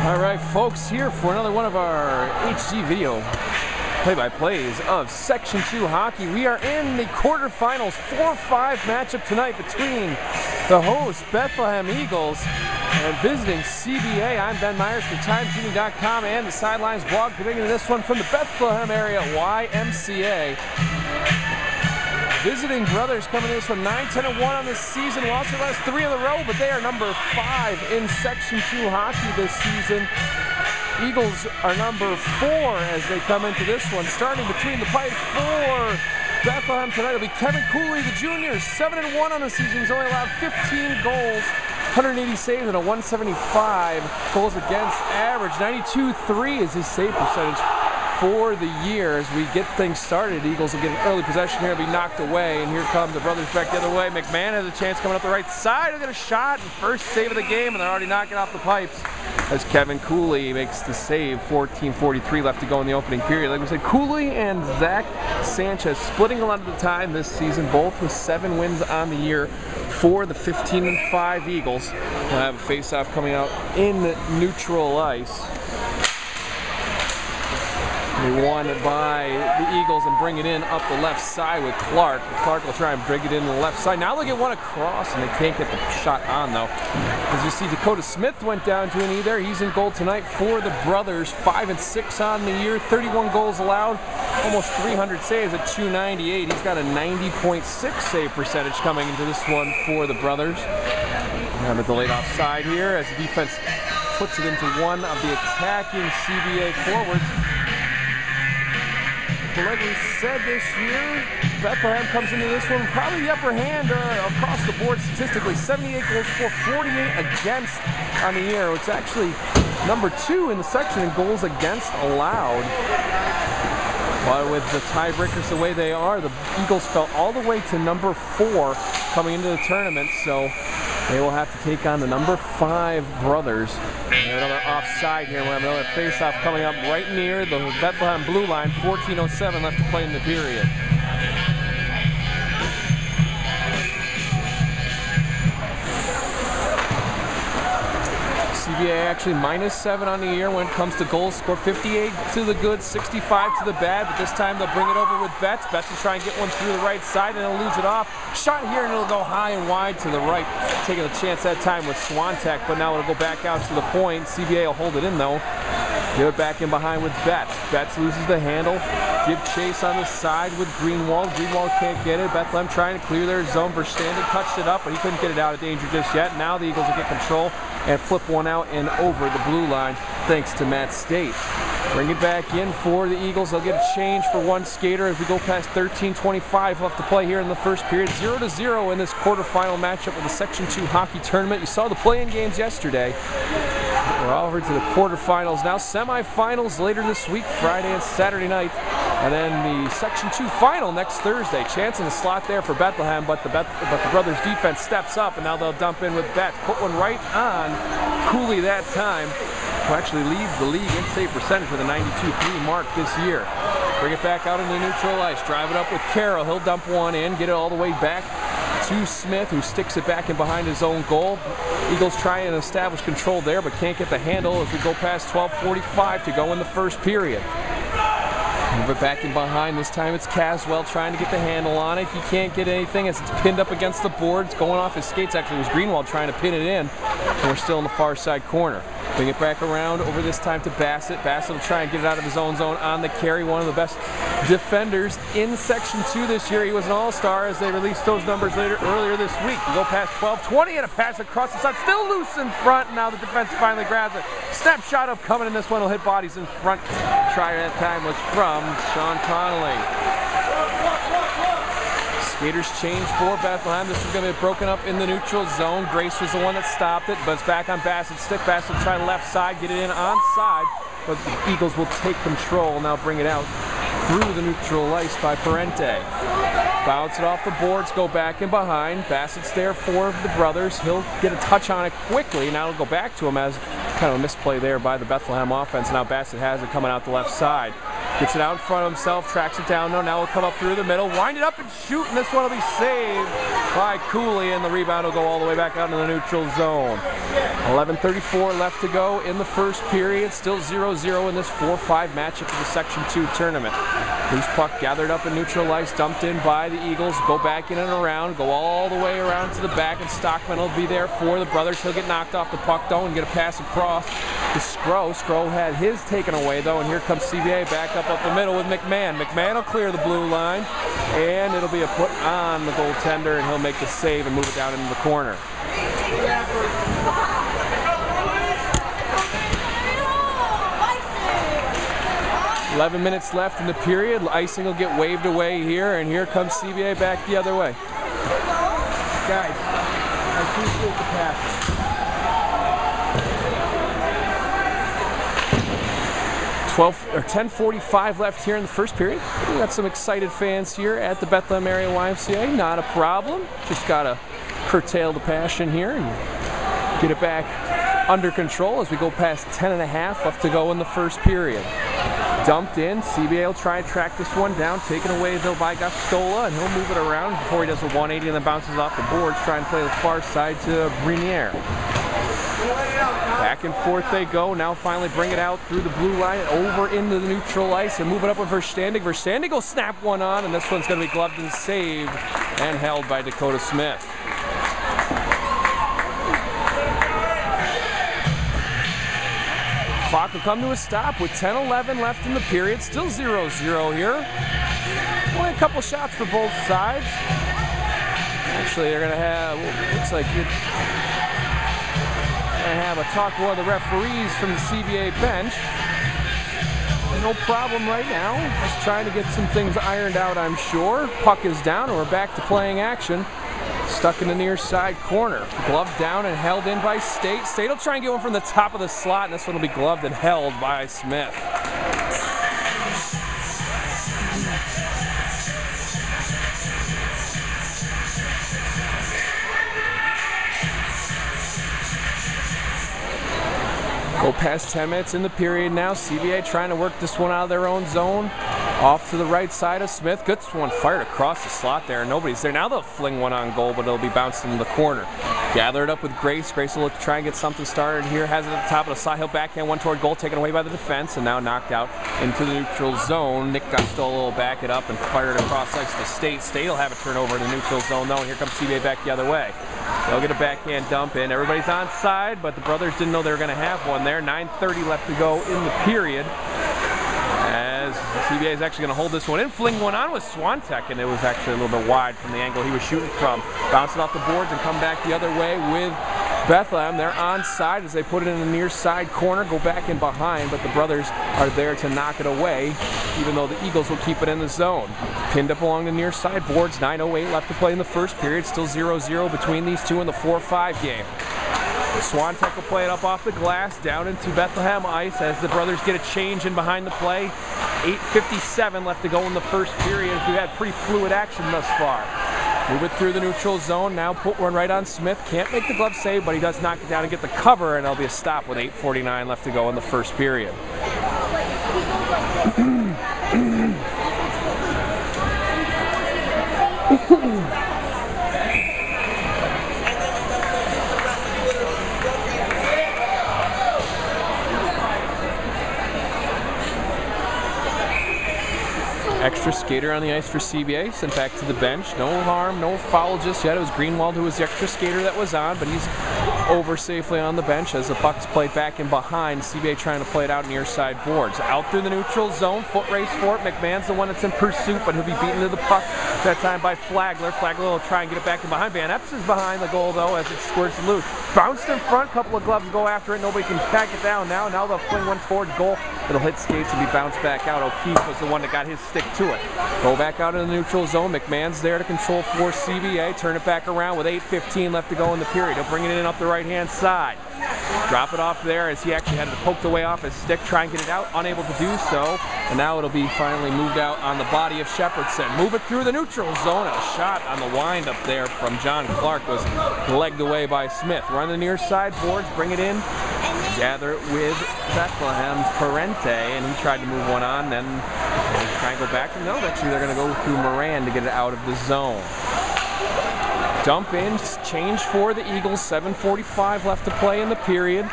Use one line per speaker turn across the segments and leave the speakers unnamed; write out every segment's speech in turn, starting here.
All right, folks, here for another one of our HD video play-by-plays of Section 2 hockey. We are in the quarterfinals 4-5 matchup tonight between the host Bethlehem Eagles and visiting CBA. I'm Ben Myers for TimesUnion.com and the Sidelines blog. Getting into this one from the Bethlehem area YMCA. Visiting brothers coming in this one 9-10-1 on the season. Lost their last 3 in a row, but they are number 5 in Section 2 hockey this season. Eagles are number 4 as they come into this one. Starting between the pipes for Bethlehem tonight will be Kevin Cooley, the junior, 7-1 on the season. He's only allowed 15 goals, 180 saves, and a 175 goals against average. 92.3 is his save percentage for the year. As we get things started, Eagles will get an early possession here, be knocked away, and here come the brothers back the other way. McMahon has a chance coming up the right side. He'll get a shot and first save of the game, and they're already knocking off the pipes as Kevin Cooley makes the save. 14:43 left to go in the opening period. Like we said, Cooley and Zach Sanchez splitting a lot of the time this season, both with 7 wins on the year for the 15-5 Eagles. We'll have a face-off coming out in neutral ice. They won by the Eagles and bring it in up the left side with Clark. Clark will try and bring it in the left side. Now they'll get one across, and they can't get the shot on, though. As you see, Dakota Smith went down to an E there. He's in goal tonight for the brothers. 5-6 on the year, 31 goals allowed, almost 300 saves at 298. He's got a 90.6 save percentage coming into this one for the brothers. Now the delayed offside here as the defense puts it into one of the attacking CBA forwards. But like we said this year, Bethlehem comes into this one probably the upper hand across the board statistically. 78 goals for, 48 against on the year. It's actually number 2 in the section in goals against allowed. But with the tiebreakers the way they are, the Eagles fell all the way to number 4 coming into the tournament. So they will have to take on the number 5 brothers. Another offside here. We'll have another face-off coming up right near the Bethlehem blue line. 14:07 left to play in the period. CBA actually -7 on the year when it comes to goals scored. 58 to the good, 65 to the bad, but this time they'll bring it over with Betts. Betts will try and get one through the right side, and they'll lose it off. Shot here, and it'll go high and wide to the right. Taking a chance that time with Swantek, but now it'll go back out to the point. CBA will hold it in, though. Give it back in behind with Betts. Betts loses the handle. Give chase on the side with Greenwald. Greenwald can't get it. Bethlehem trying to clear their zone. Verstanden touched it up, but he couldn't get it out of danger just yet. Now the Eagles will get control and flip one out and over the blue line thanks to Matt State. Bring it back in for the Eagles. They'll get a change for one skater as we go past 13:25 left to play here in the first period. 0-0 in this quarterfinal matchup of the Section 2 hockey tournament. You saw the play-in games yesterday. We're over to the quarterfinals now. Semifinals later this week, Friday and Saturday night. And then the Section 2 final next Thursday. Chance in the slot there for Bethlehem, but the brothers' defense steps up, and now they'll dump in with Betts. Put one right on Cooley that time, who actually leads the league in save percentage with a 92.3 mark this year. Bring it back out into neutral ice. Drive it up with Carroll. He'll dump one in, get it all the way back to Smith, who sticks it back in behind his own goal. Eagles try and establish control there, but can't get the handle as we go past 12:45 to go in the first period. Move it back in behind. This time it's Caswell trying to get the handle on it. He can't get anything as it's pinned up against the boards. Going off his skates. Actually, it was Greenwald trying to pin it in. And we're still in the far side corner. Bring it back around over this time to Bassett. Bassett will try and get it out of his own zone on the carry. One of the best defenders in Section 2 this year. He was an all-star as they released those numbers earlier this week. We go past 12:20 and a pass across the side. Still loose in front. Now the defense finally grabs it. Snapshot up coming in this one. Will hit bodies in front. Try that time was from Sean Connolly. Skaters change for Bethlehem. This is going to be broken up in the neutral zone. Grace was the one that stopped it, but it's back on Bassett's stick. Bassett will try left side, get it in onside, but the Eagles will take control. Now bring it out through the neutral ice by Parente. Bounce it off the boards, go back and behind. Bassett's there for the brothers. He'll get a touch on it quickly. Now it'll go back to him as kind of a misplay there by the Bethlehem offense. Now Bassett has it coming out the left side. Gets it out in front of himself, tracks it down. No, now he'll come up through the middle, wind it up and shoot, and this one will be saved by Cooley, and the rebound will go all the way back out into the neutral zone. 11:34 left to go in the first period. Still 0-0 in this 4-5 matchup of the Section 2 tournament. Loose puck gathered up in neutral ice, dumped in by the Eagles. Go back in and around, go all the way around to the back, and Stockman will be there for the brothers. He'll get knocked off the puck though and get a pass across to Skro. Skro had his taken away though, and here comes CBA back up the middle with McMahon. McMahon will clear the blue line, and it'll be a put on the goaltender, and he'll make the save and move it down into the corner. 11 minutes left in the period. Icing will get waved away here, and here comes CBA back the other way. Guys, I appreciate the pass. 10:45 left here in the first period. We got some excited fans here at the Bethlehem Area YMCA. Not a problem. Just gotta curtail the passion here and get it back under control as we go past 10.5 left to go in the first period. Dumped in. CBA will try and track this one down. Taken away though by Gastola, and he'll move it around before he does a 180 and then bounces off the boards. Try and play the far side to Brunier. Back and forth they go. Now finally bring it out through the blue line and over into the neutral ice and move it up with Verstandig. Verstandig will snap one on, and this one's going to be gloved and saved and held by Dakota Smith. Clock will come to a stop with 10:11 left in the period. Still 0-0 here. Only a couple shots for both sides. Actually, they're going to have, looks like you're going to have a talk with one of the referees from the CBA bench. No problem right now. Just trying to get some things ironed out, I'm sure. Puck is down, and we're back to playing action. Stuck in the near side corner. Gloved down and held in by State. State will try and get one from the top of the slot, and this one will be gloved and held by Smith. Go past 10 minutes in the period now. CBA trying to work this one out of their own zone. Off to the right side of Smith. Gets one fired across the slot there. Nobody's there. Now they'll fling one on goal, but it'll be bounced into the corner. Gather it up with Grace. Grace will look to try and get something started here. Has it at the top of the slot. He'll backhand one toward goal, taken away by the defense, and now knocked out into the neutral zone. Nick Gastola will back it up and fire it across ice to State. State will have a turnover in the neutral zone, though, and here comes CBA back the other way. They'll get a backhand dump in. Everybody's on side, but the brothers didn't know they were going to have one there. 9:30 left to go in the period. As CBA is actually going to hold this one in, fling one on with Swantek, and it was actually a little bit wide from the angle he was shooting from. Bounce it off the boards and come back the other way with Bethlehem. They're on side as they put it in the near side corner, go back in behind, but the brothers are there to knock it away, even though the Eagles will keep it in the zone. Pinned up along the near side boards, 9:08 left to play in the first period. Still 0-0 between these two in the 4-5 game. Swantek will play it up off the glass, down into Bethlehem ice as the brothers get a change in behind the play. 8:57 left to go in the first period. We've had pretty fluid action thus far. Move it through the neutral zone, now put one right on Smith. Can't make the glove save, but he does knock it down and get the cover, and there'll be a stop with 8:49 left to go in the first period. Extra skater on the ice for CBA, sent back to the bench. No harm, no foul just yet. It was Greenwald who was the extra skater that was on, but he's over safely on the bench as the puck's played back in behind. CBA trying to play it out near side boards. Out through the neutral zone, foot race for it. McMahon's the one that's in pursuit, but he'll be beaten to the puck that time by Flagler. Flagler will try and get it back in behind. Van Epps is behind the goal though as it squirts loose. Bounced in front, couple of gloves go after it. Nobody can tag it down now. Now they'll fling one toward goal. It'll hit skates and be bounced back out. O'Keefe was the one that got his stick to it. Go back out in the neutral zone. McMahon's there to control for CBA. Turn it back around with 8:15 left to go in the period. He'll bring it in up the right-hand side. Drop it off there as he actually had it poked away off his stick. Try and get it out. Unable to do so. And now it'll be finally moved out on the body of Shepherdson. Move it through the neutral zone. A shot on the wind up there from John Clark was legged away by Smith. Run the near side boards. Bring it in. Gather it with Bethlehem's Parente, and he tried to move one on, then try and go back. And no, actually they're going to go through Moran to get it out of the zone. Dump in, change for the Eagles. 7:45 left to play in the period.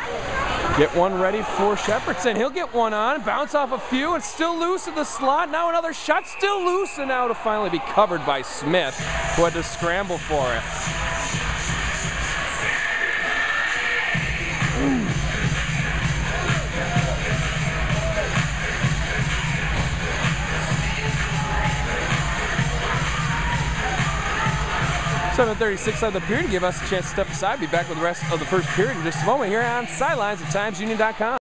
Get one ready for Shepherdson. He'll get one on, bounce off a few, and still loose in the slot. Now another shot, still loose, and now to finally be covered by Smith, who had to scramble for it. .736 of the period to give us a chance to step aside. Be back with the rest of the first period in just a moment here on Sidelines at TimesUnion.com.